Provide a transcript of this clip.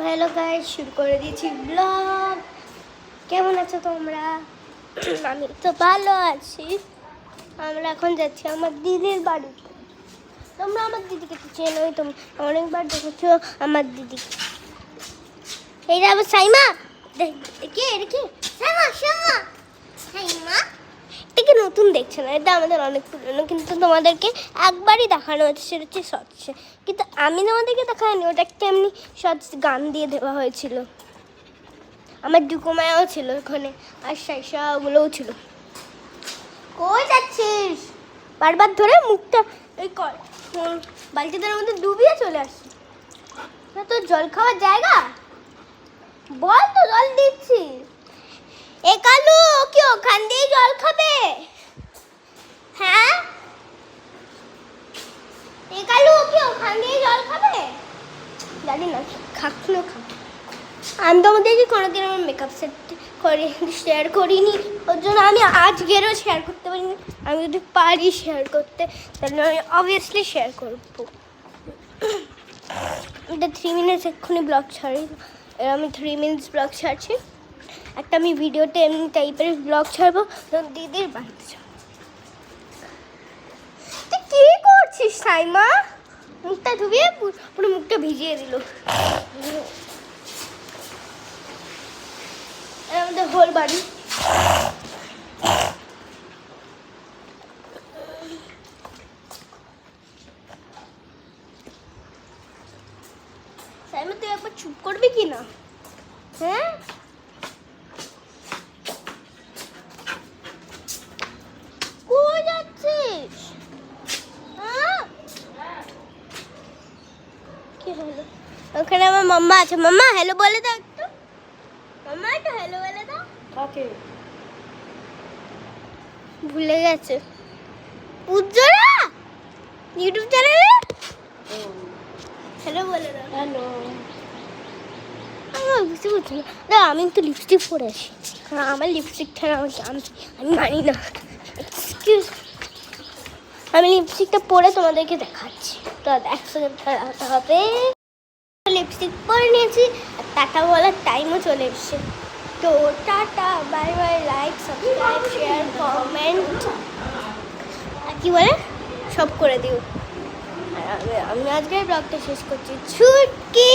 Hello guys, শুরু করে দিয়েছি ব্লগ। কেমন আছো তোমরা? আমি তো ভালো আছি। আমরা এখন যাচ্ছি আমার দিদির বাড়িতে। তোমরা আমার দিদিকে তো চেনোই, তোমরা অনেকবার দেখেছো আমার দিদিকে। এই যাবো সাইমা, দেখি দেখি সাইমা সাইমা সাইমা। এটাকে নতুন দেখছে না, এটা আমাদের অনেক পুরনো, কিন্তু তোমাদেরকে একবারই দেখানো হয়েছে, সেটা হচ্ছে শর্টসে। কিন্তু আমি তোমাদেরকে দেখাইনি, ওটা একটা এমনি শর্টস গান দিয়ে দেওয়া হয়েছিল। আমার ডুকুমায়াও ছিল ওখানে, আর সাইসা ওগুলোও ছিল। কই যাচ্ছিস? বারবার ধরে মুখটা এই কর, বালতিটার মধ্যে ডুবিয়ে চলে আসছি। না তোর জল খাওয়ার জায়গা, বল তো জল দিচ্ছি। এ কালু, কি ওখান দিয়ে জল খাবে? হ্যাঁ এ কালু, কি ওখান দিয়ে জল খাবে? জানি না, খাক না খাক। আমি তোমাদেরকে কোনোদিন আমার মেকআপ সেট করে শেয়ার করিনি, ওর জন্য আমি আজকেরও শেয়ার করতে পারিনি। আমি যদি পারি শেয়ার করতে, তাহলে আমি অবভিয়াসলি শেয়ার করবো। এটা 3 মিনিটস এক্ষুনি ব্লগ ছাড়ি, আমি 3 মিনিটস ব্লগ ছাড়ছি। একটা আমি ভিডিওতে এমনি টাইপের ব্লগ ছাড়বো, তখন দিদির বাড়িতে যাবো। তুই কী করছিস সাইমা? মুখটা ধুবিয়ে পুরো মুখটা ভিজিয়ে দিল। আমাদের হোল বাড়ি। সাইমা তুই একবার চুপ করবি কি না? হ্যাঁ কই যাচ্ছিস? কি হলো? ওখানে আমার মাম্মা আছে। মাম্মা হ্যালো বলে দাও একটু। মাম্মা একটু হ্যালো বলে দাও। কাকে? ভুলে গেছে। উজ্জ্বলা ইউটিউব চ্যানেলে হ্যালো বলে দাও। হ্যালো। আমার বুঝতে পারছি না, দাঁড়া আমি একটু লিপস্টিক পরে আসি। হ্যাঁ আমার লিপস্টিক ছাড়া আমি মানি না। এক্সকিউজ, আমি লিপস্টিকটা পরে তোমাদেরকে দেখাচ্ছি। তো 1 সেকেন্ড দাঁড়াতে হবে। লিপস্টিক পরে নিয়েছি, আর টাটা বলার টাইমও চলে এসছে। তো tata, bye bye, like, subscribe, share, comment আর কি বলে সব করে দিও। আর আমি আজকের ব্লগটা শেষ করছি। ছুটকি।